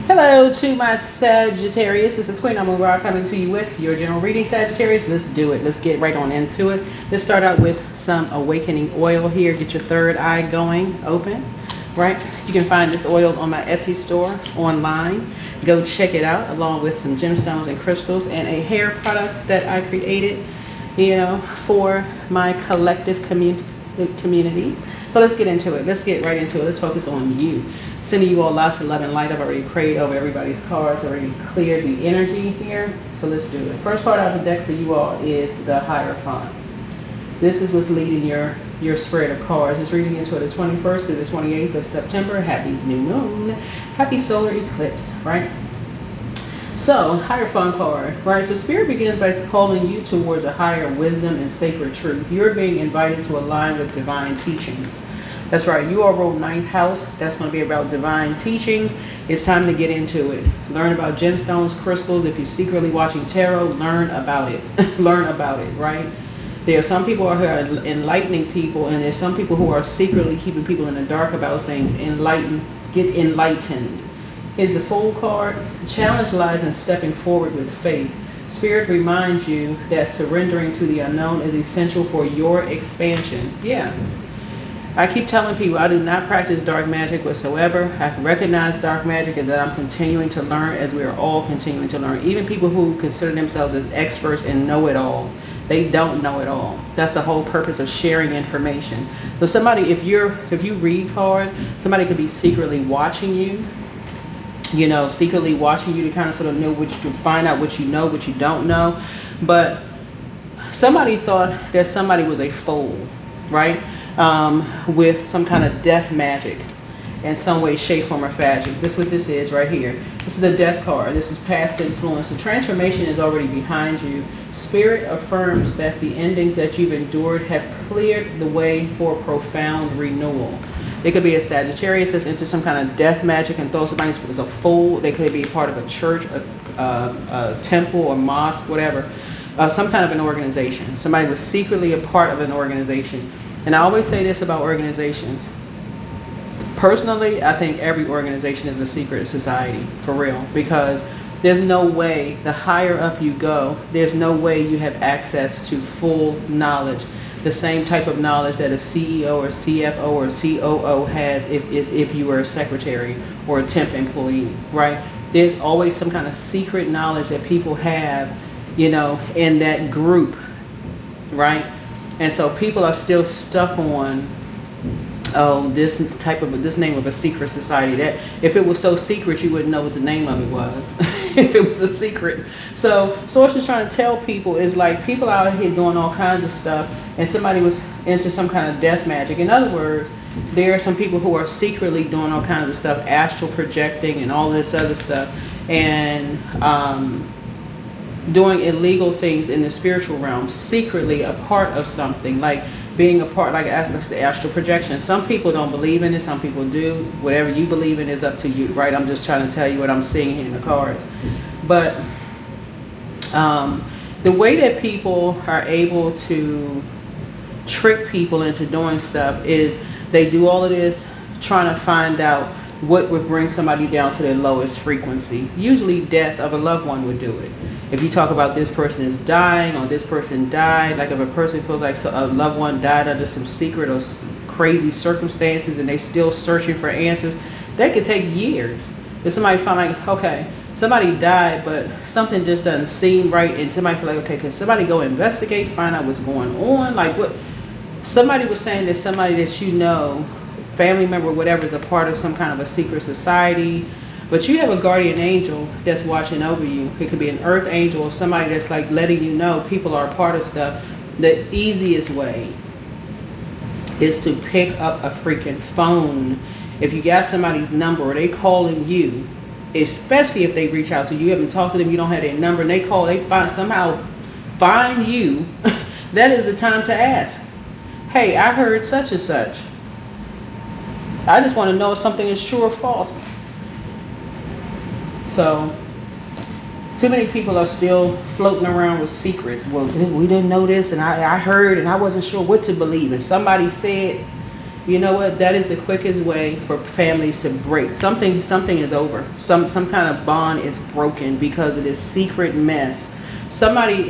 Hello to my Sagittarius. This is Queen Amura coming to you with your general reading, Sagittarius. Let's do it. Let's get right on into it. Let's start out with some awakening oil here. Get your third eye going, open, right? You can find this oil on my Etsy store online. Go check it out along with some gemstones and crystals and a hair product that I created, for my collective community. So let's get into it. Let's get right into it. Let's focus on you. Sending you all lots of love and light. I've already prayed over everybody's cards, already cleared the energy here. So let's do it. First card out of the deck for you all is the Hierophant. This is what's leading your spread of cards. This reading is for the 21st to the 28th of September. Happy new moon. Happy solar eclipse, right? So, Hierophant card, right? So Spirit begins by calling you towards a higher wisdom and sacred truth. You're being invited to align with divine teachings. That's right. You all wrote ninth house. That's going to be about divine teachings. It's time to get into it. Learn about gemstones, crystals. If you're secretly watching tarot, learn about it. Learn about it, right? There are some people who are enlightening people, and there's some people who are secretly keeping people in the dark about things. Get enlightened. Here's the Fool card. The challenge lies in stepping forward with faith. Spirit reminds you that surrendering to the unknown is essential for your expansion. Yeah. I keep telling people I do not practice dark magic whatsoever. I recognize dark magic and that I'm continuing to learn, as we are all continuing to learn. Even people who consider themselves as experts and know-it-alls, they don't know it all. That's the whole purpose of sharing information. So somebody, if you read cards, somebody could be secretly watching you. Secretly watching you to kind of sort of know to find out what you know, what you don't know. But somebody thought that somebody was a fool, right? With some kind of death magic in some way, shape, form, or fashion. This is what this is right here. This is a death card. This is past influence. The transformation is already behind you. Spirit affirms that the endings that you've endured have cleared the way for profound renewal. It could be a Sagittarius that's into some kind of death magic and throws somebody as a fool. They could be a part of a church, a temple, or mosque, whatever. Some kind of an organization. Somebody was secretly a part of an organization. And I always say this about organizations. Personally, I think every organization is a secret society, for real. Because there's no way, the higher up you go, there's no way you have access to full knowledge. The same type of knowledge that a CEO or CFO or COO has if you were a secretary or a temp employee, right? There's always some kind of secret knowledge that people have, in that group, right? And so people are still stuck on, this name of a secret society. That if it was so secret, you wouldn't know what the name of it was. If it was a secret. So what you're trying to tell people is like people out here doing all kinds of stuff, and somebody was into some kind of death magic. In other words, there are some people who are secretly doing all kinds of stuff, astral projecting and all this other stuff, and doing illegal things in the spiritual realm, secretly a part of something, like being a part, like that's the astral projection. Some people don't believe in it, some people do. Whatever you believe in is up to you, right? I'm just trying to tell you what I'm seeing here in the cards. But the way that people are able to trick people into doing stuff is they do all of this trying to find out what would bring somebody down to their lowest frequency. Usually death of a loved one would do it. If you talk about this person is dying or this person died, like if a person feels like a loved one died under some secret or crazy circumstances and they still searching for answers, that could take years. If somebody find like, okay, somebody died, but something just doesn't seem right, and somebody feel like, okay, can somebody go investigate, find out what's going on? Like what? Somebody was saying that somebody that family member, whatever, is a part of some kind of a secret society. But you have a guardian angel that's watching over you. It could be an earth angel or somebody that's like letting you know people are a part of stuff. The easiest way is to pick up a freaking phone. If you got somebody's number or they calling you, especially if they reach out to you, you haven't talked to them, you don't have their number, and they somehow find you, that is the time to ask. Hey, I heard such and such. I just want to know if something is true or false. So, too many people are still floating around with secrets. Well, we didn't know this, and I heard, and I wasn't sure what to believe. And somebody said, You know what? That is the quickest way for families to break. Something is over. Some kind of bond is broken because of this secret mess. Somebody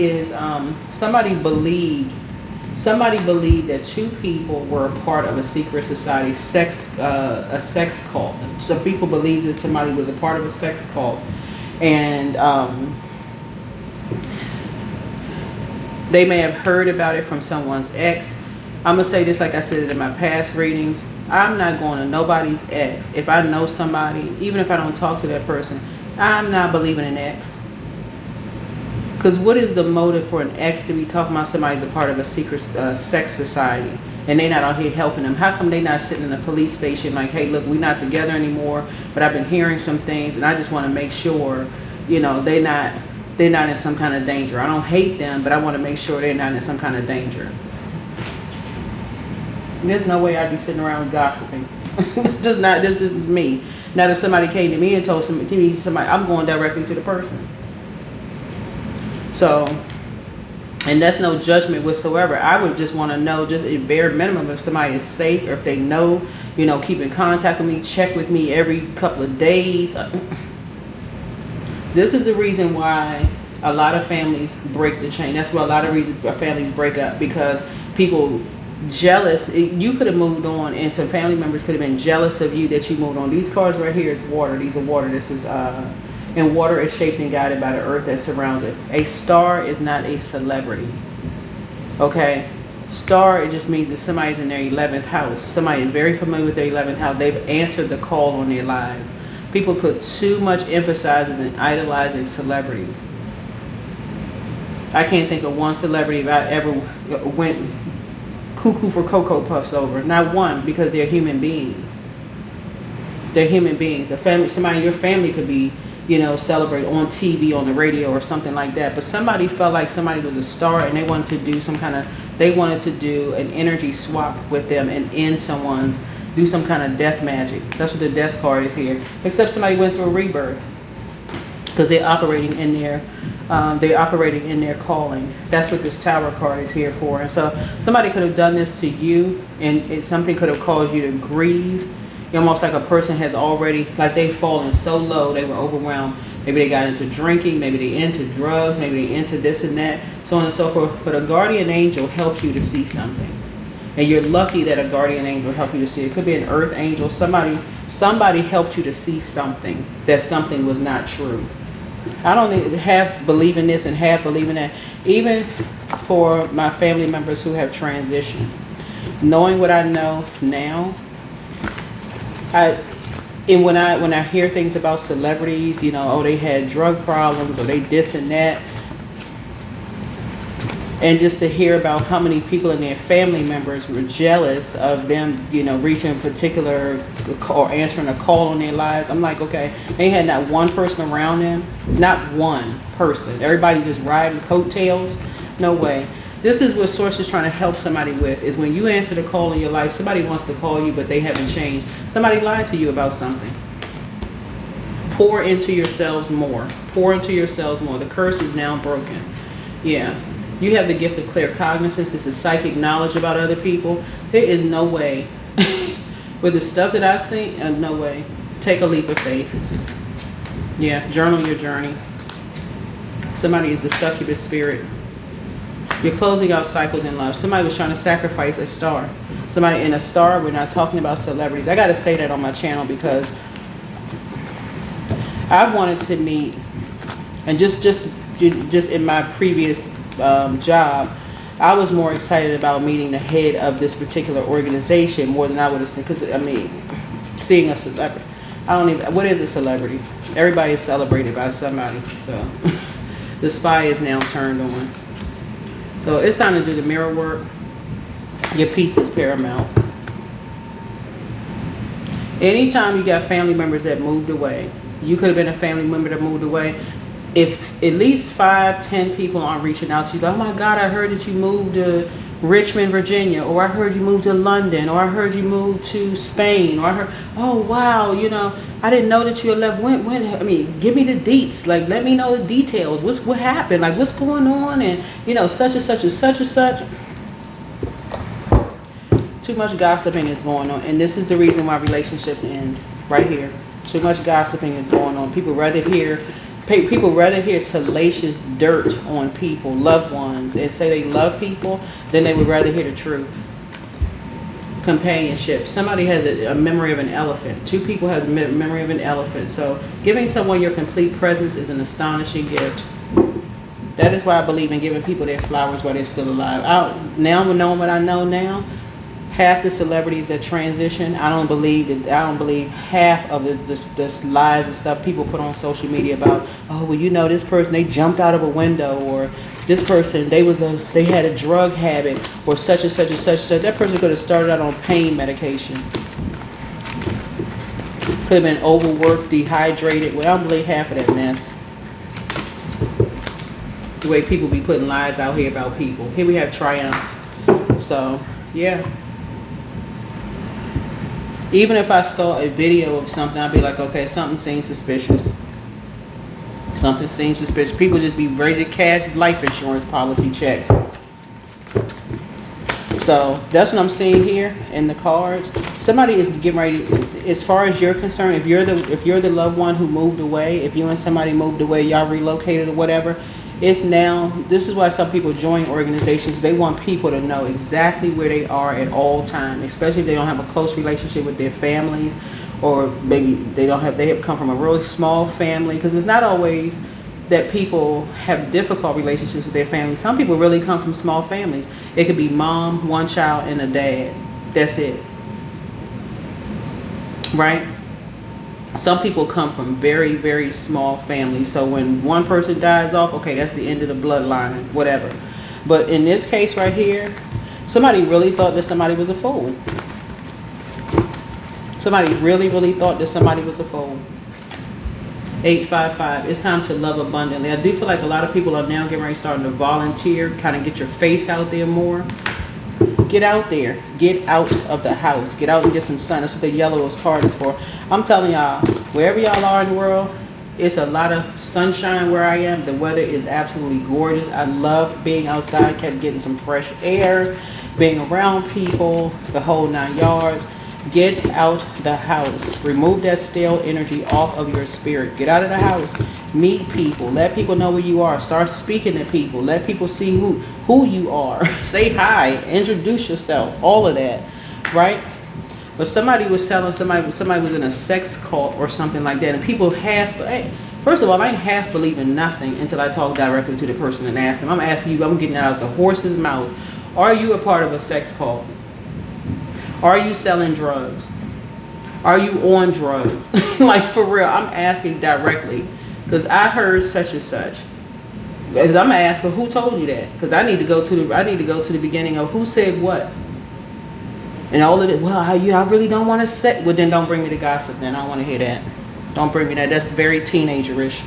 believed that two people were a part of a secret society, a sex cult. Some people believed that somebody was a part of a sex cult, and they may have heard about it from someone's ex. I'm going to say this like I said it in my past readings. I'm not going to nobody's ex. If I know somebody, even if I don't talk to that person, I'm not believing an ex. Because what is the motive for an ex to be talking about somebody's a part of a secret sex society and they not out here helping them? How come they not sitting in a police station like, hey, look, we're not together anymore, but I've been hearing some things and I just want to make sure, they're not in some kind of danger. I don't hate them, but I want to make sure they're not in some kind of danger. There's no way I'd be sitting around gossiping. This is me. Now that somebody came to me and told somebody, I'm going directly to the person. So, and that's no judgment whatsoever. I would just want to know, just a bare minimum, if somebody is safe or if they know, keep in contact with me, check with me every couple of days. This is the reason why a lot of families break the chain. That's why a lot of reasons families break up, because people jealous. You could have moved on, and some family members could have been jealous of you that you moved on. These cards right here is water. These are water. This is and water is shaped and guided by the earth that surrounds it. A star is not a celebrity. Okay, star, it just means that somebody's in their 11th house. Somebody is very familiar with their 11th house. They've answered the call on their lives. People put too much emphasis in idolizing celebrities. I can't think of one celebrity that I ever went cuckoo for Cocoa Puffs over. Not one, because they're human beings. They're human beings. Somebody in your family could be, celebrate on TV, on the radio or something like that. But somebody felt like somebody was a star and they wanted to do an energy swap with them and do some kind of death magic. That's what the death card is here. Except somebody went through a rebirth because they're operating in their calling. That's what this Tower card is here for. And so somebody could have done this to you, and something could have caused you to grieve. Almost like a person has already, like they've fallen so low, they were overwhelmed. Maybe they got into drinking, maybe they into drugs, maybe they into this and that, so on and so forth. But a guardian angel helps you to see something. And you're lucky that a guardian angel helped you to see. It could be an earth angel. Somebody helped you to see something, that something was not true. I don't even half believe in this and half believe in that. Even for my family members who have transitioned, knowing what I know now, when I hear things about celebrities, they had drug problems or they this and that, and just to hear about how many people in their family members were jealous of them, reaching a particular or answering a call on their lives, I'm like, okay, they had not one person around them, not one person. Everybody just riding coattails. No way. This is what Source is trying to help somebody with, is when you answer the call in your life, somebody wants to call you, but they haven't changed. Somebody lied to you about something. Pour into yourselves more. Pour into yourselves more. The curse is now broken. Yeah. You have the gift of clear cognizance. This is psychic knowledge about other people. There is no way. With the stuff that I've seen, no way. Take a leap of faith. Yeah. Journal your journey. Somebody is a succubus spirit. You're closing out cycles in love. Somebody was trying to sacrifice a star. Somebody in a star. We're not talking about celebrities. I got to say that on my channel because I wanted to meet, and just in my previous job, I was more excited about meeting the head of this particular organization more than I would have seen. Because seeing a celebrity, what is a celebrity? Everybody is celebrated by somebody. So the spy is now turned on. So it's time to do the mirror work. Your peace is paramount. Anytime you got family members that moved away, you could have been a family member that moved away. If at least 5-10 people aren't reaching out to you, like, oh my God, I heard that you moved to Richmond, Virginia, or I heard you moved to London, or I heard you moved to Spain, or I heard, oh wow, I didn't know that you had left. When? Give me the deets. Like, let me know the details. What happened? Like, what's going on? And such and such and such and such. Too much gossiping is going on, and this is the reason why relationships end right here. Too much gossiping is going on. People rather hear salacious dirt on people, loved ones, and say they love people than they would rather hear the truth. Companionship. Somebody has a memory of an elephant. Two people have a memory of an elephant. So giving someone your complete presence is an astonishing gift. That is why I believe in giving people their flowers while they're still alive. Now knowing what I know now, half the celebrities that transition, I don't believe half of the lies and stuff people put on social media about, oh, well, you know, this person, they jumped out of a window, or this person, they had a drug habit, or such and such and such. So that person could have started out on pain medication. Could have been overworked, dehydrated. Well, I don't believe half of that mess. The way people be putting lies out here about people. Here we have triumph. So, yeah. Even if I saw a video of something, I'd be like, okay, something seems suspicious. Something seems suspicious. People just be ready to cash life insurance policy checks. So that's what I'm seeing here in the cards. Somebody is getting ready, as far as you're concerned, if you're the loved one who moved away, if you and somebody moved away, y'all relocated or whatever, it's now, this is why some people join organizations. They want people to know exactly where they are at all time, especially if they don't have a close relationship with their families, or maybe they have come from a really small family, because it's not always that people have difficult relationships with their family. Some people really come from small families. It could be mom, one child, and a dad. That's it. Right? Some people come from very, very small families. So when one person dies off, okay, that's the end of the bloodline, whatever. But in this case right here, somebody really thought that somebody was a fool. Somebody really, really thought that somebody was a fool. 855. It's time to love abundantly. I do feel like a lot of people are now getting ready starting to volunteer, kind of get your face out there more. Get out there. Get out of the house. Get out and get some sun. That's what the yellowest card is for. I'm telling y'all, wherever y'all are in the world, it's a lot of sunshine where I am. The weather is absolutely gorgeous. I love being outside, getting some fresh air, being around people, the whole 9 yards. Get out the house. Remove that stale energy off of your spirit. Get out of the house. Meet people. Let people know where you are. Start speaking to people. Let people see who you are. Say hi. Introduce yourself. All of that. Right? But somebody was telling somebody was in a sex cult or something like that. And people first of all, I ain't half believing nothing until I talk directly to the person and ask them. I'm asking you, I'm getting it out the horse's mouth. Are you a part of a sex cult? Are you selling drugs? Are you on drugs? Like, for real, I'm asking directly. Because I heard such and such. Because I'm gonna ask, well, who told you that? Because I need to go to the beginning of who said what. And all of it, well, I really don't want to say. Well, then don't bring me the gossip then. I don't want to hear that. Don't bring me that. That's very teenagerish.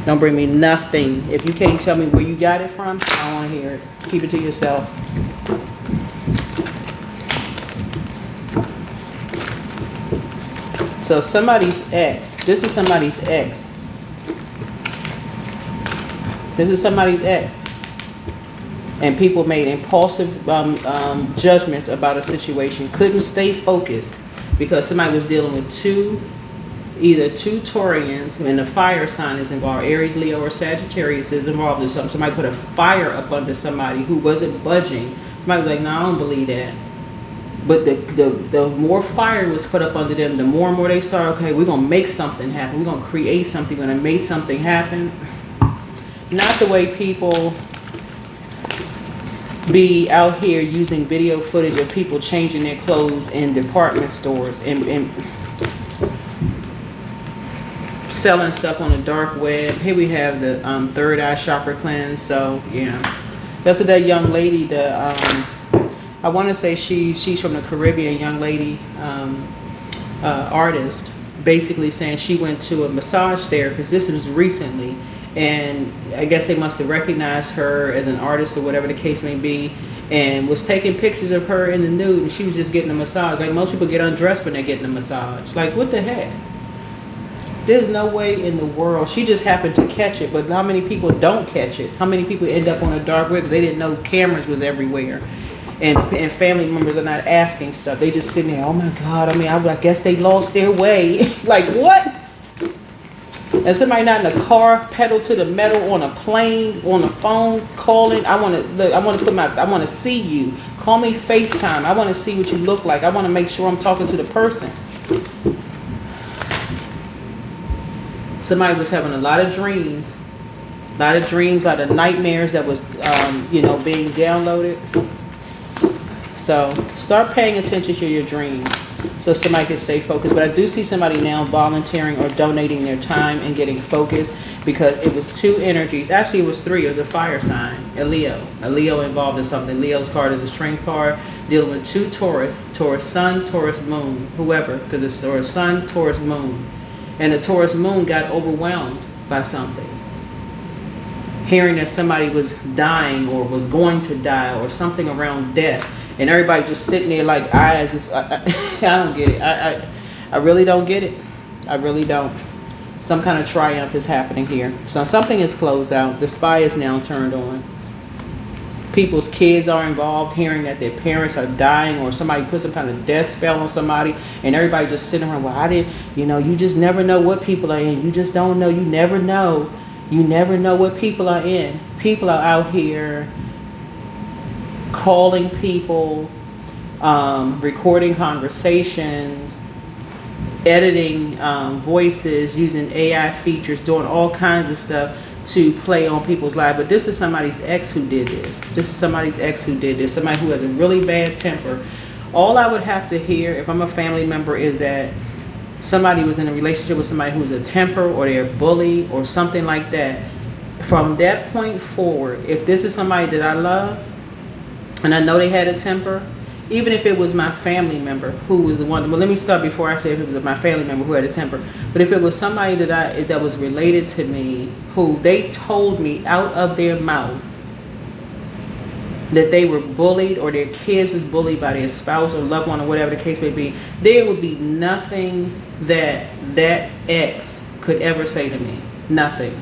Don't bring me nothing. If you can't tell me where you got it from, I don't want to hear it. Keep it to yourself. So somebody's ex. This is somebody's ex. This is somebody's ex. And people made impulsive judgments about a situation. Couldn't stay focused because somebody was dealing with either two Taurians, and the fire sign is involved. Aries, Leo, or Sagittarius is involved in something. Somebody put a fire up under somebody who wasn't budging. Somebody was like, no, I don't believe that. But the more fire was put up under them, the more and more they start, okay, we're going to make something happen. We're going to create something. We're going to make something happen. Not the way people be out here using video footage of people changing their clothes in department stores and selling stuff on the dark web. Here we have the third eye chakra cleanse. So, yeah. That's what that young lady, I want to say she's from the Caribbean, young lady, artist, basically saying she went to a massage therapist. This was recently, and I guess they must have recognized her as an artist or whatever the case may be, and was taking pictures of her in the nude, and she was just getting a massage. Like most people get undressed when they're getting a massage. Like, what the heck? There's no way in the world. She just happened to catch it, but how many people don't catch it? How many people end up on a dark web because they didn't know cameras was everywhere? And family members are not asking stuff. They just sitting there, oh my God, I mean, I guess they lost their way. Like, what? And somebody not in a car, pedal to the metal, on a plane, on the phone, calling. I want to see you. Call me FaceTime. I want to see what you look like. I want to make sure I'm talking to the person. Somebody was having a lot of dreams, a lot of nightmares that was, being downloaded. So start paying attention to your dreams so somebody can stay focused. But I do see somebody now volunteering or donating their time and getting focused, because it was two energies. Actually, it was three. It was a fire sign, a Leo involved in something. Leo's card is a strength card dealing with two Taurus sun, Taurus moon, whoever, because it's Taurus sun, Taurus moon. And the Taurus moon got overwhelmed by something. Hearing that somebody was dying or was going to die or something around death. And everybody just sitting there like eyes. I don't get it. I really don't get it. I really don't. Some kind of triumph is happening here. So something is closed out. The spy is now turned on. People's kids are involved, hearing that their parents are dying, or somebody put some kind of death spell on somebody, and everybody just sitting around, well, you just never know what people are in. You just don't know. You never know. You never know what people are in. People are out here calling people, recording conversations, editing voices, using AI features, doing all kinds of stuff to play on people's lives. But this is somebody's ex who did this. Somebody who has a really bad temper. All I would have to hear if I'm a family member is that somebody was in a relationship with somebody who's a temper, or they're a bully or something like that. From that point forward, if this is somebody that I love and I know they had a temper, even if it was my family member who was the one, well, let me start before I say if it was my family member who had a temper. But if it was somebody that was related to me, who they told me out of their mouth that they were bullied, or their kids was bullied by their spouse or loved one, or whatever the case may be, there would be nothing that ex could ever say to me. Nothing.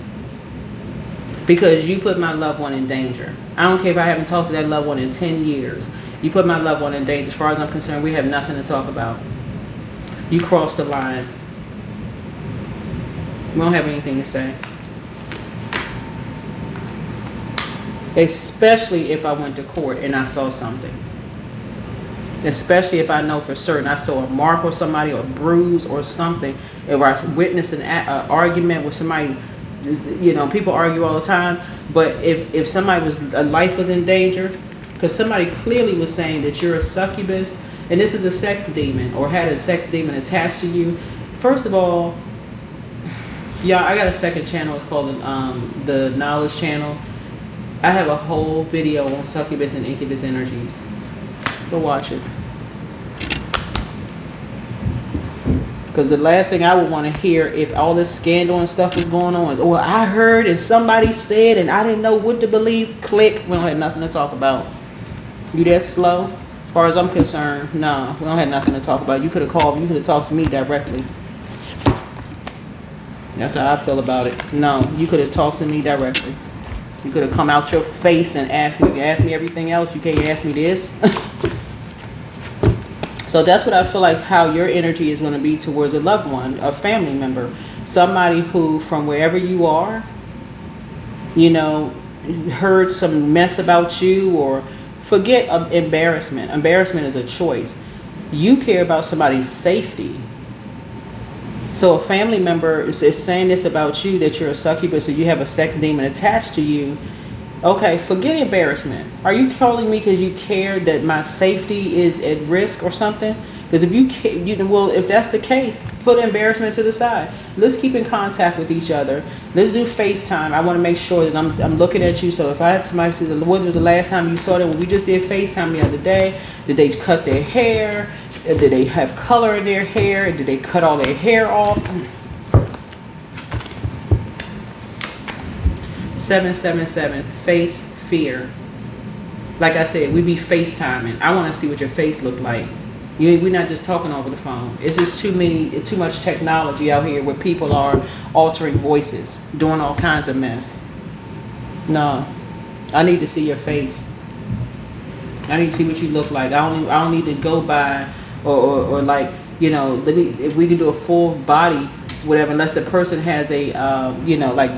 Because you put my loved one in danger. I don't care if I haven't talked to that loved one in 10 years. You put my loved one in danger. As far as I'm concerned, we have nothing to talk about. You crossed the line. We don't have anything to say. Especially if I went to court and I saw something. Especially if I know for certain I saw a mark or somebody, or a bruise or something. If I witnessed an argument with somebody, people argue all the time. But if somebody a life was in danger, because somebody clearly was saying that you're a succubus, and this is a sex demon, or had a sex demon attached to you. First of all, y'all, I got a second channel. It's called the Knowledge Channel. I have a whole video on succubus and incubus energies. Go watch it. Because the last thing I would want to hear, if all this scandal and stuff was going on, is, well, I heard and somebody said and I didn't know what to believe. Click. We don't have nothing to talk about. You that slow? As far as I'm concerned, no, we don't have nothing to talk about. You could have called me. You could have talked to me directly. That's how I feel about it. No, you could have talked to me directly. You could have come out your face and asked me everything else. You can't ask me this. So that's what I feel like how your energy is going to be towards a loved one, a family member, somebody who from wherever you are, heard some mess about you, or forget embarrassment. Embarrassment is a choice. You care about somebody's safety. So a family member is saying this about you, that you're a succubus or you have a sex demon attached to you. Okay, forget embarrassment. Are you calling me because you care that my safety is at risk or something? Because if that's the case, put embarrassment to the side. Let's keep in contact with each other. Let's do FaceTime. I want to make sure that I'm looking at you. So if I had somebody say, when was the last time you saw them? When we just did FaceTime the other day, did they cut their hair? Did they have color in their hair? Did they cut all their hair off? 777, face fear. Like I said, we be FaceTiming. I want to see what your face look like. We're not just talking over the phone. It's just too much technology out here where people are altering voices, doing all kinds of mess. No, I need to see your face. I need to see what you look like. I don't need to go by or like, you know, let me, if we can do a full body, whatever, unless the person has a, you know, like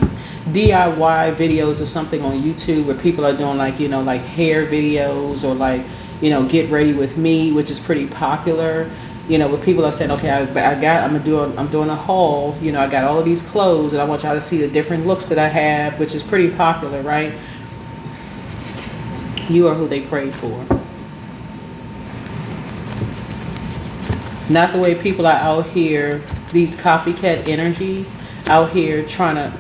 DIY videos or something on YouTube where people are doing like, you know, like hair videos or like, you know, get ready with me, which is pretty popular. You know, where people are saying, okay, I'm doing a haul. You know, I got all of these clothes, and I want y'all to see the different looks that I have, which is pretty popular, right? You are who they prayed for. Not the way people are out here, these copycat energies out here trying to.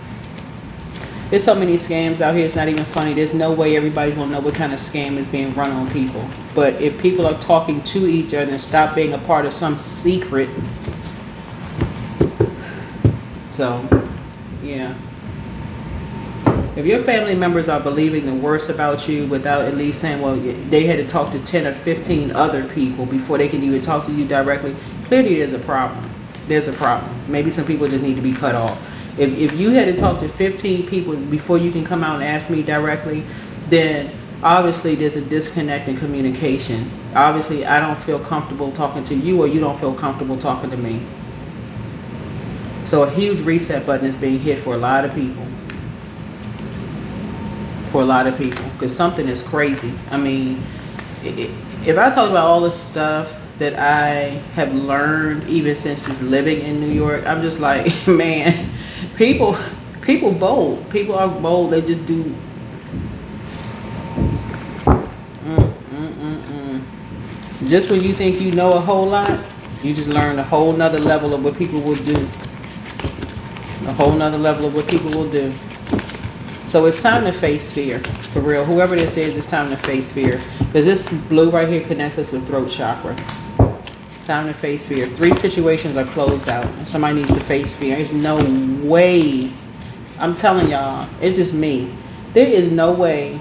There's so many scams out here, it's not even funny. There's no way everybody's gonna know what kind of scam is being run on people. But if people are talking to each other and stop being a part of some secret. So, yeah. If your family members are believing the worst about you without at least saying, well, they had to talk to 10 or 15 other people before they can even talk to you directly, clearly there's a problem. There's a problem. Maybe some people just need to be cut off. If you had to talk to 15 people before you can come out and ask me directly, then obviously there's a disconnect in communication. Obviously, I don't feel comfortable talking to you, or you don't feel comfortable talking to me. So a huge reset button is being hit for a lot of people. For a lot of people, because something is crazy. I mean, if I talk about all the stuff that I have learned even since just living in New York, I'm just like, man, people bold. People are bold. They just do. Just when you think you know a whole lot, you just learn a whole nother level of what people will do. A whole nother level of what people will do. So it's time to face fear. For real. Whoever this is, it's time to face fear. Because this blue right here connects us with throat chakra. Time to face fear. 3 situations are closed out. Somebody needs to face fear. There's no way. I'm telling y'all, it's just me. There is no way.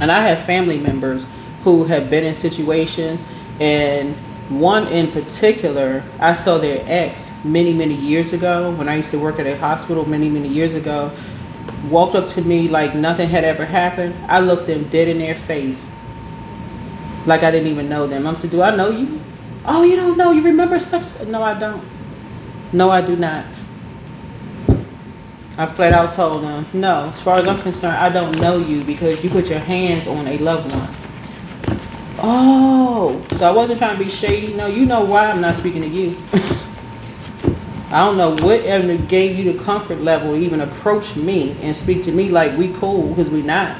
And I have family members who have been in situations, and one in particular, I saw their ex many years ago when I used to work at a hospital many years ago, walked up to me like nothing had ever happened. I looked them dead in their face like I didn't even know them. I'm saying, do I know you? Oh, you don't know. You remember such? No, I don't. No, I do not. I flat out told them, no, as far as I'm concerned, I don't know you because you put your hands on a loved one. Oh, so I wasn't trying to be shady. No, you know why I'm not speaking to you. I don't know whatever gave you the comfort level to even approach me and speak to me like we cool, because we not.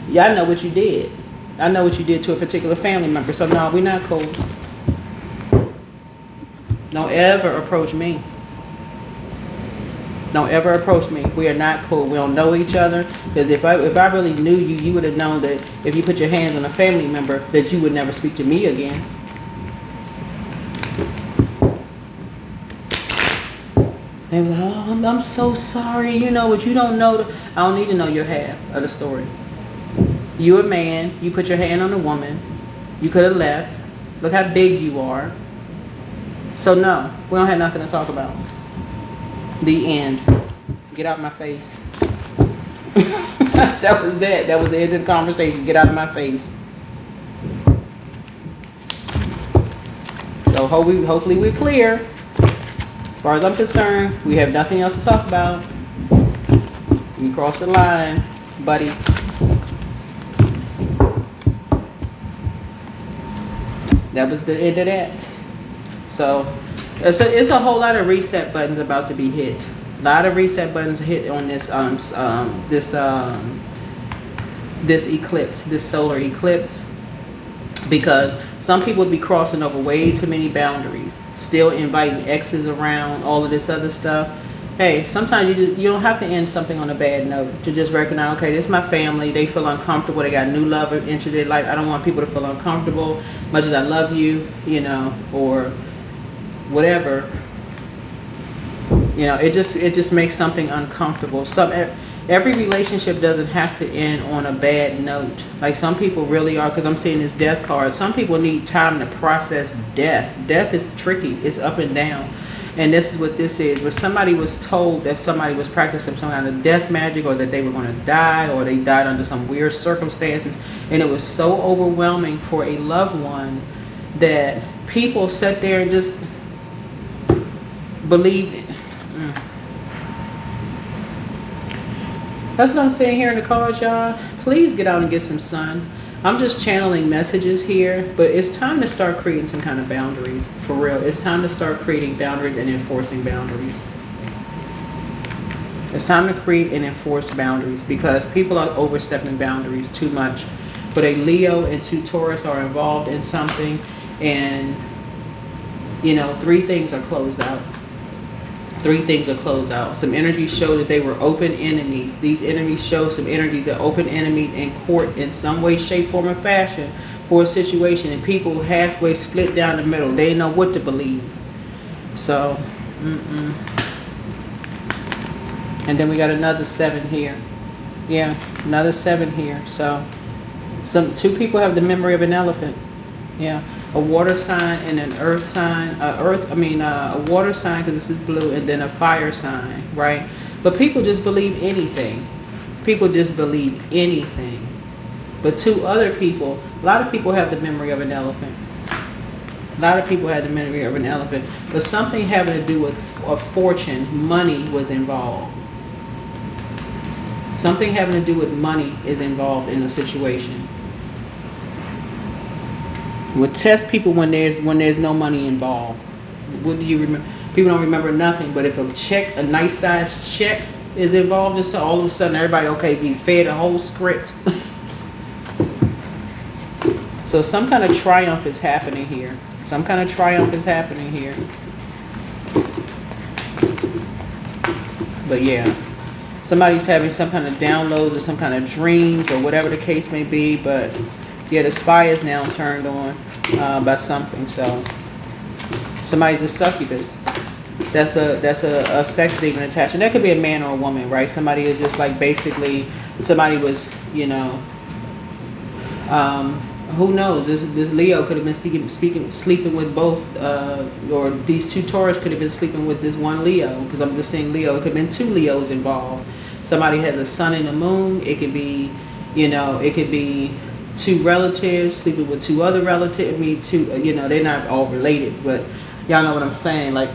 Yeah, I know what you did. I know what you did to a particular family member. So no, we're not cool. Don't ever approach me. Don't ever approach me. We are not cool. We don't know each other. Because if I really knew you, you would have known that if you put your hands on a family member, that you would never speak to me again. They were like, oh, I'm so sorry. You know what? You don't know. I don't need to know your half of the story. You a man. You put your hand on a woman. You could have left. Look how big you are. So no, we don't have nothing to talk about. The end. Get out of my face. That was that. That was the end of the conversation. Get out of my face. So hopefully we're clear. As far as I'm concerned, we have nothing else to talk about. You crossed the line, buddy. That was the end of that. So it's a whole lot of reset buttons about to be hit. A lot of reset buttons hit on this this eclipse, this solar eclipse, because some people would be crossing over way too many boundaries, still inviting exes around, all of this other stuff. Hey, sometimes you don't have to end something on a bad note. To just recognize, okay, this is my family. They feel uncomfortable. They got new love into their life. I don't want people to feel uncomfortable. Much as I love you, you know, or whatever, you know, it just makes something uncomfortable. Every relationship doesn't have to end on a bad note. Like some people really are, because I'm seeing this death card. Some people need time to process death. Death is tricky. It's up and down. And this is what this is. Where somebody was told that somebody was practicing some kind of death magic, or that they were going to die, or they died under some weird circumstances. And it was so overwhelming for a loved one that people sat there and just believed it. That's what I'm saying here in the cards, y'all. Please get out and get some sun. I'm just channeling messages here, but it's time to start creating some kind of boundaries. For real. It's time to start creating boundaries and enforcing boundaries. It's time to create and enforce boundaries, because people are overstepping boundaries too much. But a Leo and 2 Taurus are involved in something, and, you know, 3 things are closed out. 3 things are closed out. Some energies show that they were open enemies. These enemies show some energies that open enemies in court in some way, shape, form, or fashion for a situation. And people halfway split down the middle. They didn't know what to believe. So, And then we got another 7 here. Yeah, another 7 here. So, 2 people have the memory of an elephant. Yeah. A water sign and an earth sign, a water sign, because this is blue, and then a fire sign, right? But people just believe anything. People just believe anything. But 2 other people, a lot of people have the memory of an elephant. A lot of people have the memory of an elephant. But something having to do with a fortune, money was involved. Something having to do with money is involved in a situation. Would test people when there's no money involved. What do you remember? People don't remember nothing. But if a nice size check is involved, so all of a sudden everybody be fed a whole script. So some kind of triumph is happening here. Some kind of triumph is happening here. But yeah, somebody's having some kind of downloads or some kind of dreams or whatever the case may be. But yeah, the spy is now turned on by something. So somebody's a succubus. That's a sex demon attachment. That could be a man or a woman, right? Somebody is just like basically somebody was, you know, who knows? This Leo could have been sleeping with both, or these 2 Taurus could have been sleeping with this one Leo, because I'm just saying Leo. It could have been 2 Leos involved. Somebody has a sun and a moon. It could be, you know, it could be 2 relatives sleeping with 2 other relatives. I mean, 2, you know, they're not all related, but y'all know what I'm saying, like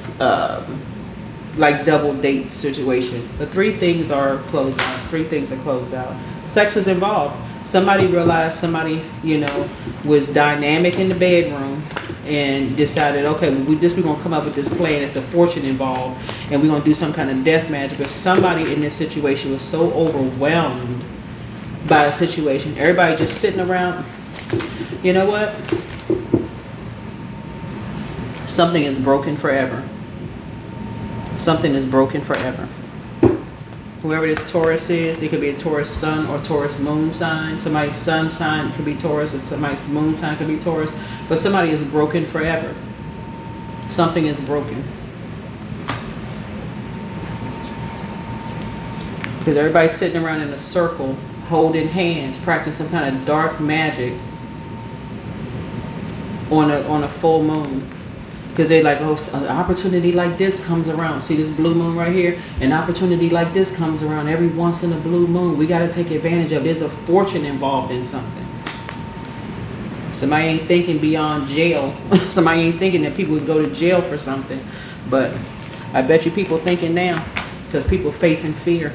double date situation. But 3 things are closed out. 3 things are closed out. Sex was involved. Somebody realized somebody, you know, was dynamic in the bedroom and decided, okay, we're going to come up with this plan. It's a fortune involved, and we're going to do some kind of death magic. But somebody in this situation was so overwhelmed by a situation. Everybody just sitting around. You know what? Something is broken forever. Something is broken forever. Whoever this Taurus is, it could be a Taurus sun or Taurus moon sign. Somebody's sun sign could be Taurus, and somebody's moon sign could be Taurus. But somebody is broken forever. Something is broken. Because everybody's sitting around in a circle, holding hands, practicing some kind of dark magic on a full moon. Because they like, oh, an opportunity like this comes around. See this blue moon right here? An opportunity like this comes around every once in a blue moon. We got to take advantage of it. There's a fortune involved in something. Somebody ain't thinking beyond jail. Somebody ain't thinking that people would go to jail for something. But I bet you people thinking now, because people facing fear.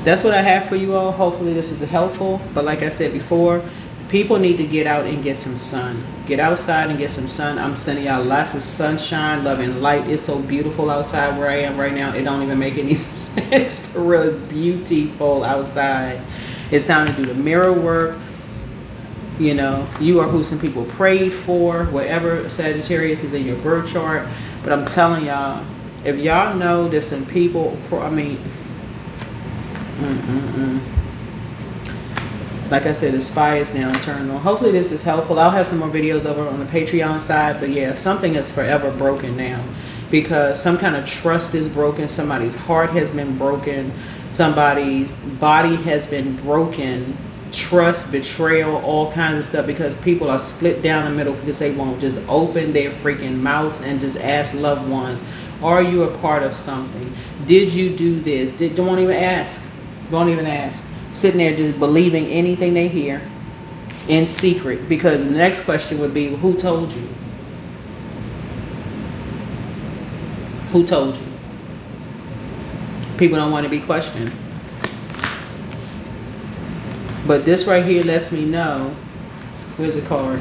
That's what I have for you all. Hopefully this is helpful. But like I said before, people need to get out and get some sun. Get outside and get some sun. I'm sending y'all lots of sunshine, love, and light. It's so beautiful outside where I am right now. It don't even make any sense. For real, it's beautiful outside. It's time to do the mirror work. You know, you are who some people prayed for, whatever Sagittarius is in your birth chart. But I'm telling y'all, if y'all know there's some people, I mean, like I said, the spy is now turned on. Hopefully this is helpful. I'll have some more videos over on the Patreon side. But yeah, something is forever broken now. Because some kind of trust is broken. Somebody's heart has been broken. Somebody's body has been broken. trust, betrayal, all kinds of stuff, because people are split down the middle because they won't just open their freaking mouths and just ask loved ones, are you a part of something? Did you do this? Don't even ask. Don't even ask. Sitting there just believing anything they hear in secret, because the next question would be, who told you? Who told you? People don't want to be questioned. But this right here lets me know, where's the card?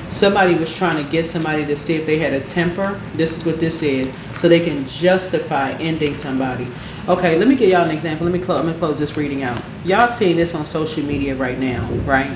Somebody was trying to get somebody to see if they had a temper. This is what this is. So they can justify ending somebody. Okay, let me give y'all an example. Let me close this reading out. Y'all seeing this on social media right now, right?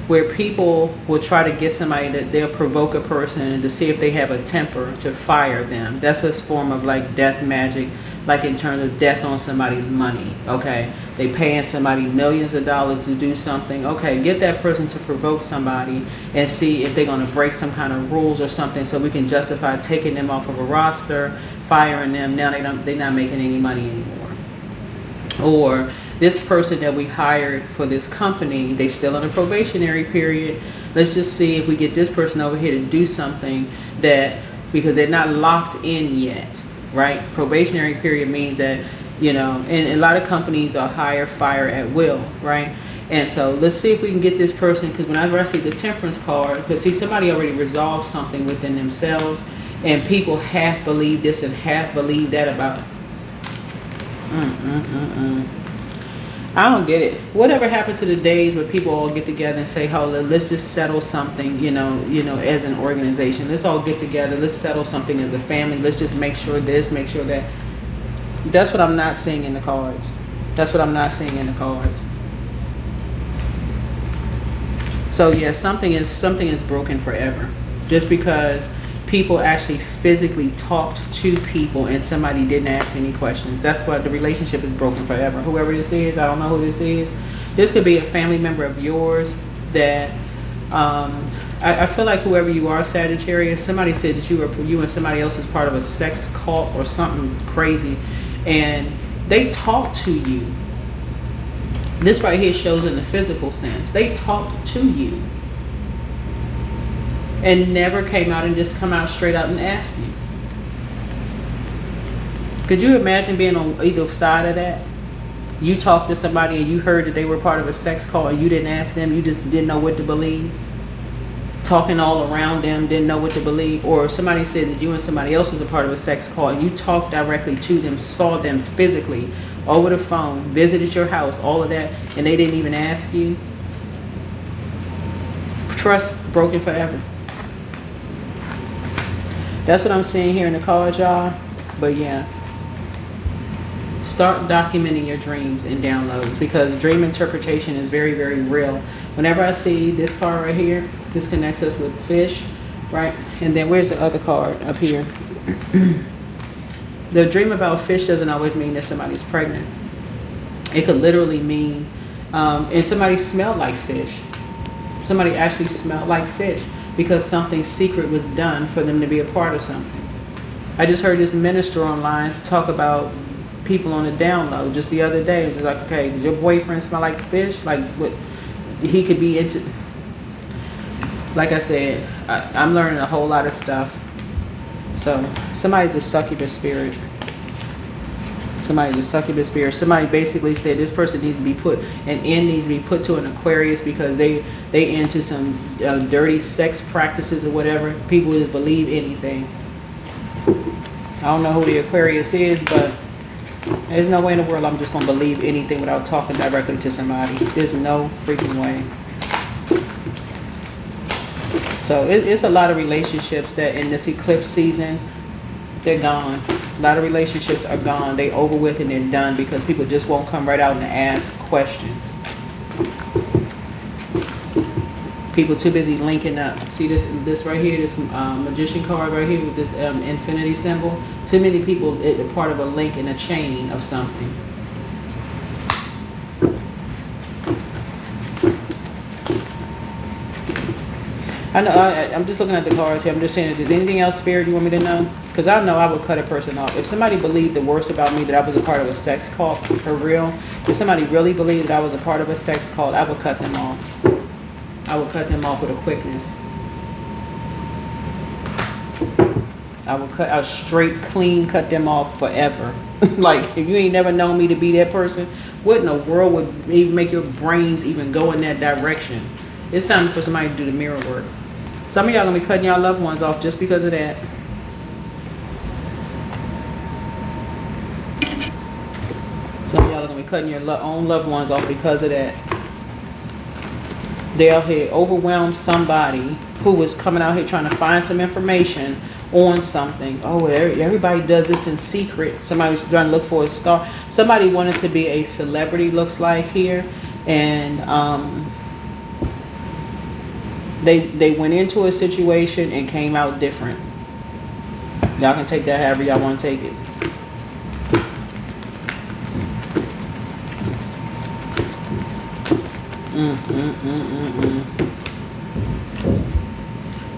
Where people will try to get somebody that they'll provoke a person to see if they have a temper to fire them. That's a form of like death magic, like in terms of death on somebody's money. Okay, they paying somebody millions of dollars to do something. Okay, get that person to provoke somebody and see if they're going to break some kind of rules or something, so we can justify taking them off of a roster, firing them. Now they're not making any money anymore. Or this person that we hired for this company, they still in a probationary period. Let's just see if we get this person over here to do something that, because they're not locked in yet, right? Probationary period means that, you know, and a lot of companies are hire, fire at will, right? And so let's see if we can get this person, because whenever I see the temperance card, because see, somebody already resolved something within themselves, and people half believe this and half believe that about I don't get it. Whatever happened to the days where people all get together and say, "Oh, let's just settle something," you know, as an organization. Let's all get together. Let's settle something as a family. Let's just make sure this, make sure that. That's what I'm not seeing in the cards. That's what I'm not seeing in the cards. So yeah, something is broken forever. Just because people actually physically talked to people and somebody didn't ask any questions. That's why the relationship is broken forever. Whoever this is, I don't know who this is. This could be a family member of yours that, I feel like whoever you are, Sagittarius, somebody said that you and somebody else is part of a sex cult or something crazy, and they talked to you. This right here shows in the physical sense. They talked to you and never came out and just come out straight out and asked you. Could you imagine being on either side of that? You talked to somebody and you heard that they were part of a sex cult and you didn't ask them, you just didn't know what to believe. Talking all around them, didn't know what to believe. Or somebody said that you and somebody else was a part of a sex cult and you talked directly to them, saw them physically, over the phone, visited your house, all of that, and they didn't even ask you. Trust broken forever. That's what I'm seeing here in the cards, y'all. But yeah, start documenting your dreams and downloads, because dream interpretation is very, very real. Whenever I see this card right here, this connects us with fish, right? And then where's the other card up here? The dream about fish doesn't always mean that somebody's pregnant. It could literally mean, and somebody smelled like fish. Somebody actually smelled like fish, because something secret was done for them to be a part of something. I just heard this minister online talk about people on the download just the other day. It was like, okay, does your boyfriend smell like fish? Like what he could be into. Like I said, I'm learning a whole lot of stuff. So somebody's a succubus spirit. Somebody's a succubus spirit. Somebody basically said this person needs to be put, an end needs to be put to an Aquarius, because they into some dirty sex practices or whatever. People just believe anything. I don't know who the Aquarius is, but there's no way in the world I'm just going to believe anything without talking directly to somebody. There's no freaking way. So it's a lot of relationships that in this eclipse season, they're gone. A lot of relationships are gone. They over with and they're done, because people just won't come right out and ask questions. People too busy linking up. See this right here, this magician card right here with this infinity symbol. Too many people are part of a link in a chain of something. I know. I'm just looking at the cards here. I'm just saying, is there anything else, Spirit, you want me to know? Because I know I would cut a person off. If somebody believed the worst about me, that I was a part of a sex cult, for real, if somebody really believed that I was a part of a sex cult, I would cut them off. I would cut them off with a quickness. I would straight, clean cut them off forever. Like, if you ain't never known me to be that person, what in the world would even make your brains even go in that direction? It's time for somebody to do the mirror work. Some of y'all gonna be cutting y'all loved ones off just because of that. Some of y'all are gonna be cutting your own loved ones off because of that. They out here overwhelmed somebody who was coming out here trying to find some information on something. Oh, everybody does this in secret. Somebody was trying to look for a star. Somebody wanted to be a celebrity, looks like here, and they went into a situation and came out different. Y'all can take that however y'all want to take it.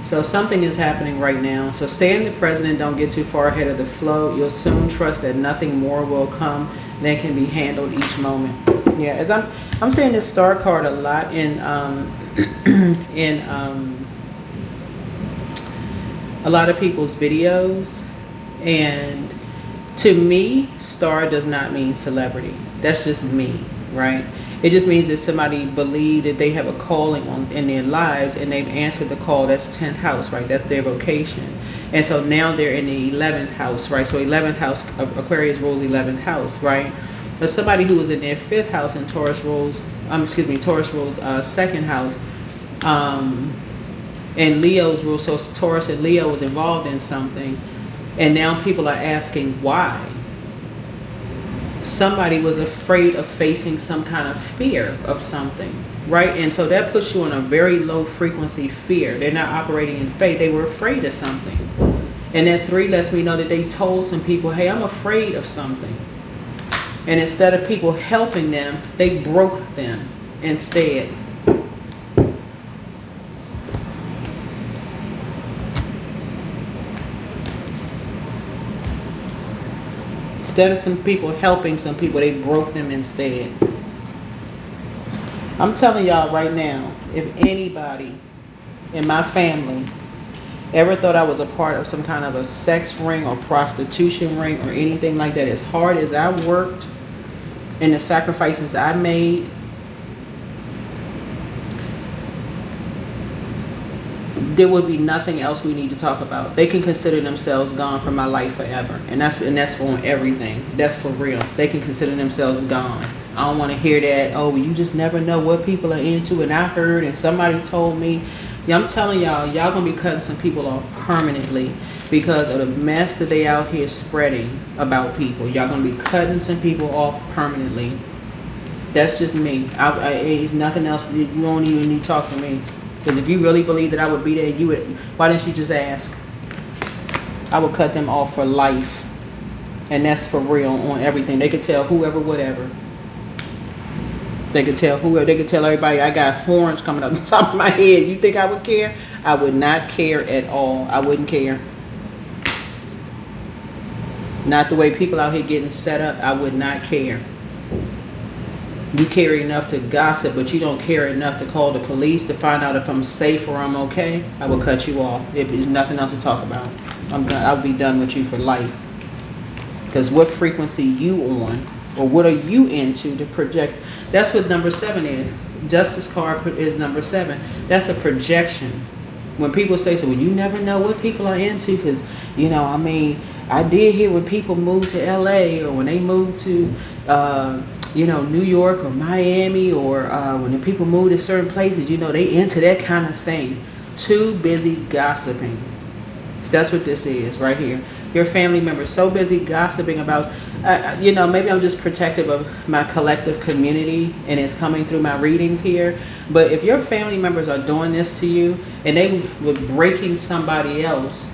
So something is happening right now. So stay in the present. Don't get too far ahead of the flow. You'll soon trust that nothing more will come than can be handled each moment. Yeah, as I'm saying this star card a lot in in a lot of people's videos, and to me, star does not mean celebrity. That's just me, right? It just means that somebody believed that they have a calling in their lives, and they've answered the call. That's 10th house, right? That's their vocation. And so now they're in the 11th house, right? So 11th house, Aquarius rules 11th house, right? But somebody who was in their 5th house and Taurus rules, Taurus rules 2nd house, and Leo's rule. So Taurus and Leo was involved in something, and now people are asking why. Somebody was afraid of facing some kind of fear of something, right? And so that puts you on a very low frequency fear. They're not operating in faith. They were afraid of something. And that 3 lets me know that they told some people, hey, I'm afraid of something. And instead of people helping them, they broke them instead. Instead of some people helping some people, they broke them instead. I'm telling y'all right now, if anybody in my family ever thought I was a part of some kind of a sex ring or prostitution ring or anything like that, as hard as I worked and the sacrifices I made, there would be nothing else we need to talk about. They can consider themselves gone from my life forever. And that's on everything. That's for real. They can consider themselves gone. I don't want to hear that, oh, you just never know what people are into, and I heard and somebody told me. Yeah, I'm telling y'all going to be cutting some people off permanently because of the mess that they out here spreading about people. Y'all going to be cutting some people off permanently. That's just me. It's nothing else. You don't even need to talk to me. Because if you really believe that I would be there, you would. Why didn't you just ask? I would cut them off for life, and that's for real on everything. They could tell whoever, whatever. They could tell whoever. They could tell everybody I got horns coming up the top of my head. You think I would care? I would not care at all. I wouldn't care. Not the way people out here getting set up. I would not care. You care enough to gossip, but you don't care enough to call the police to find out if I'm safe or I'm okay. I will cut you off if there's nothing else to talk about. I'm done. I'll be done with you for life. Because what frequency you on, or what are you into to project? That's what number 7 is. Justice card is number 7. That's a projection. When people say, so, well, you never know what people are into, because, I did hear when people moved to LA, or when they moved to New York or Miami, or when the people move to certain places, they into that kind of thing. Too busy gossiping. That's what this is right here. Your family members so busy gossiping about, maybe I'm just protective of my collective community and it's coming through my readings here. But if your family members are doing this to you and they were breaking somebody else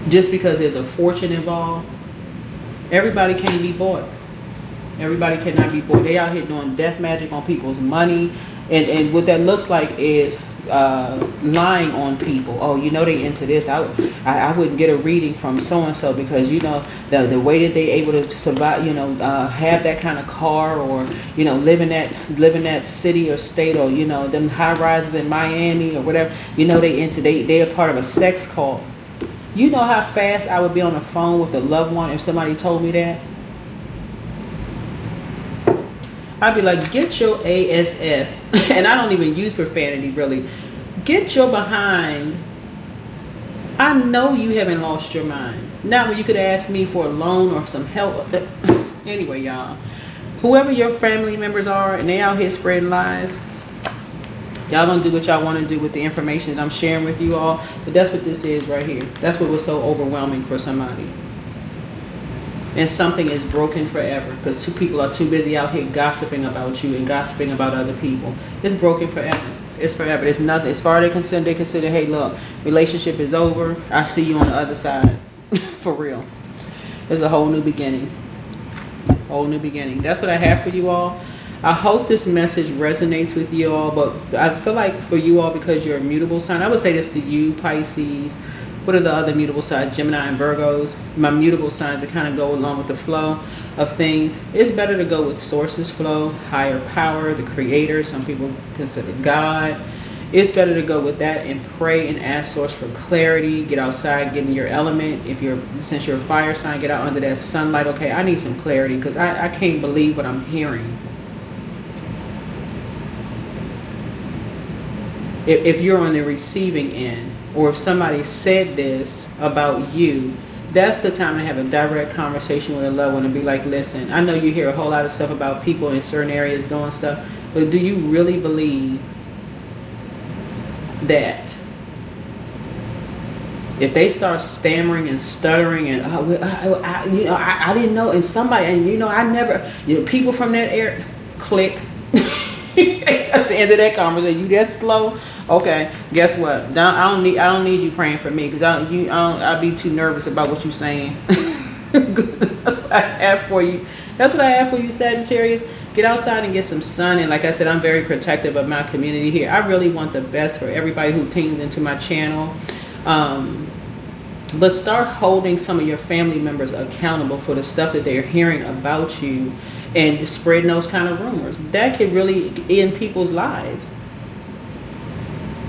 just because there's a fortune involved, everybody can't be bought. Everybody cannot be bought. They out here doing death magic on people's money. And what that looks like is lying on people. Oh, you know they into this. I wouldn't get a reading from so and so because you know the way that they able to survive. You know, have that kind of car, or you know, live in that city or state, or you know, them high rises in Miami or whatever. You know they are part of a sex cult. You know how fast I would be on the phone with a loved one if somebody told me that. I'd be like, get your ass, and I don't even use profanity really. Get your behind. I know you haven't lost your mind. Now when you could ask me for a loan or some help. Anyway, y'all, whoever your family members are and they out here spreading lies, y'all gonna do what y'all want to do with the information that I'm sharing with you all. But that's what this is right here. That's what was so overwhelming for somebody. And something is broken forever because two people are too busy out here gossiping about you and gossiping about other people. It's broken forever. It's forever. It's nothing. As far as they consider, hey, look, relationship is over. I see you on the other side. For real. It's a whole new beginning. Whole new beginning. That's what I have for you all. I hope this message resonates with you all, but I feel like for you all, because you're a mutable sign, I would say this to you, Pisces. What are the other mutable signs? Gemini and Virgos. My mutable signs that kind of go along with the flow of things. It's better to go with sources flow, higher power, the creator. Some people consider God. It's better to go with that and pray and ask source for clarity. Get outside, get in your element. Since you're a fire sign, get out under that sunlight. Okay, I need some clarity because I can't believe what I'm hearing. If you're on the receiving end, or if somebody said this about you, that's the time to have a direct conversation with a loved one and be like, listen, I know you hear a whole lot of stuff about people in certain areas doing stuff, but do you really believe that if they start stammering and stuttering and I didn't know, and somebody, and I never, people from that area, click. That's the end of that conversation. You that slow? Okay, guess what? I don't need you praying for me because I'll be too nervous about what you're saying. That's what I have for you. That's what I have for you, Sagittarius. Get outside and get some sun. And like I said, I'm very protective of my community here. I really want the best for everybody who tunes into my channel. But start holding some of your family members accountable for the stuff that they're hearing about you and spreading those kind of rumors. That can really end people's lives.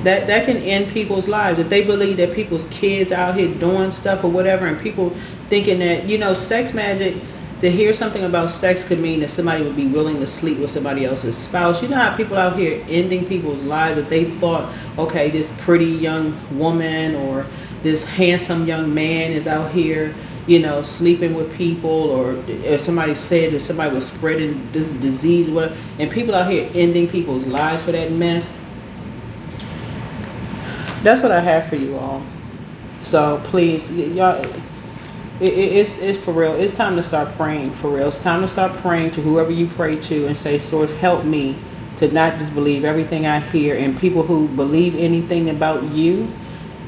That can end people's lives. If they believe that people's kids out here doing stuff or whatever, and people thinking that, sex magic, to hear something about sex could mean that somebody would be willing to sleep with somebody else's spouse. You know how people out here ending people's lives if they thought, okay, this pretty young woman or this handsome young man is out here, sleeping with people, or somebody said that somebody was spreading this disease, whatever, and people out here ending people's lives for that mess. That's what I have for you all. So please, y'all, it's for real. It's time to start praying for real. It's time to start praying to whoever you pray to and say, Source, help me to not just believe everything I hear. And people who believe anything about you,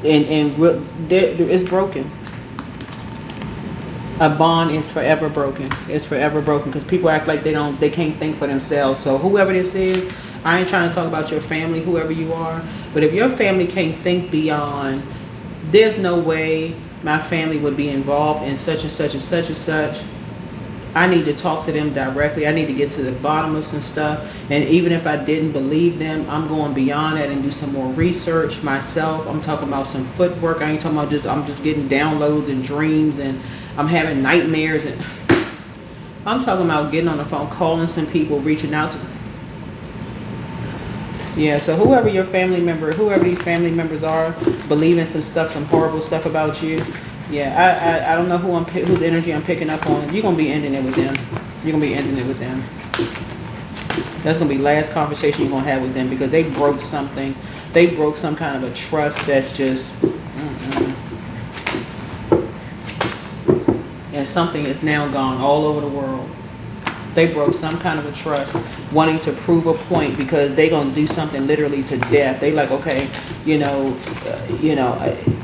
and it's broken. A bond is forever broken. It's forever broken because people act like they can't think for themselves. So whoever this is, I ain't trying to talk about your family, whoever you are, but if your family can't think beyond, there's no way my family would be involved in such and such and such and such. I need to talk to them directly. I need to get to the bottom of some stuff. And even if I didn't believe them, I'm going beyond that and do some more research myself. I'm talking about some footwork. I ain't talking about I'm just getting downloads and dreams and I'm having nightmares. And I'm talking about getting on the phone, calling some people, reaching out to. Yeah, so whoever your family member, whoever these family members are, believing some stuff, some horrible stuff about you. Yeah, I don't know whose energy I'm picking up on. You're going to be ending it with them. You're going to be ending it with them. That's going to be the last conversation you're going to have with them because they broke something. They broke some kind of a trust that's just... And something is now gone all over the world. They broke some kind of a trust, wanting to prove a point because they're going to do something literally to death. They like, okay,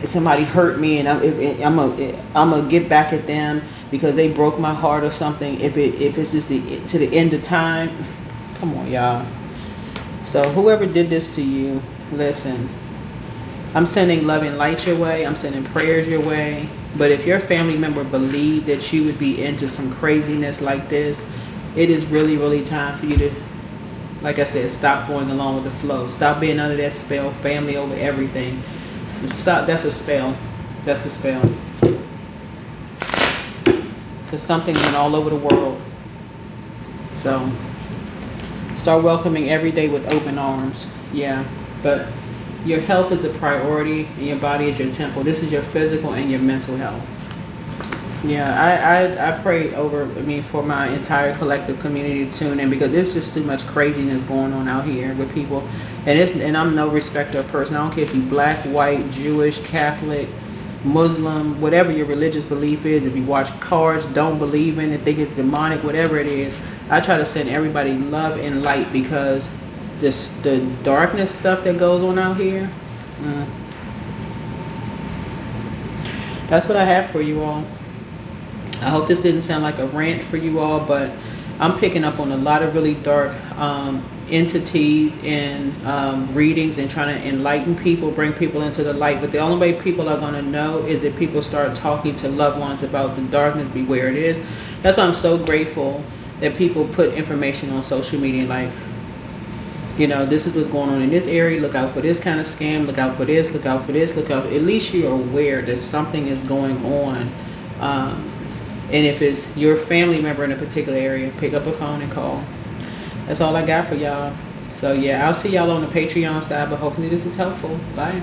somebody hurt me and I'm gonna get back at them because they broke my heart or something. If it's just to the end of time, come on, y'all. So whoever did this to you, listen, I'm sending love and light your way. I'm sending prayers your way. But if your family member believed that you would be into some craziness like this, it is really, really time for you to, like I said, stop going along with the flow. Stop being under that spell, family over everything. Stop. That's a spell. That's a spell. Because something went all over the world. So start welcoming every day with open arms. Yeah, but your health is a priority and your body is your temple. This is your physical and your mental health. Yeah, I pray over, for my entire collective community to tune in, because it's just too much craziness going on out here with people. And I'm no respecter of person. I don't care if you black, white, Jewish, Catholic, Muslim, whatever your religious belief is. If you watch cards, don't believe in it, think it's demonic, whatever it is. I try to send everybody love and light, because the darkness stuff that goes on out here, that's what I have for you all. I hope this didn't sound like a rant for you all, but I'm picking up on a lot of really dark entities and readings, and trying to enlighten people, bring people into the light. But the only way people are going to know is if people start talking to loved ones about the darkness, be where it is. That's why I'm so grateful that people put information on social media, like, this is what's going on in this area. Look out for this kind of scam. Look out for this. Look out for this. Look out. At least you're aware that something is going on. And if it's your family member in a particular area, pick up a phone and call. That's all I got for y'all. So yeah, I'll see y'all on the Patreon side, but hopefully this is helpful. Bye.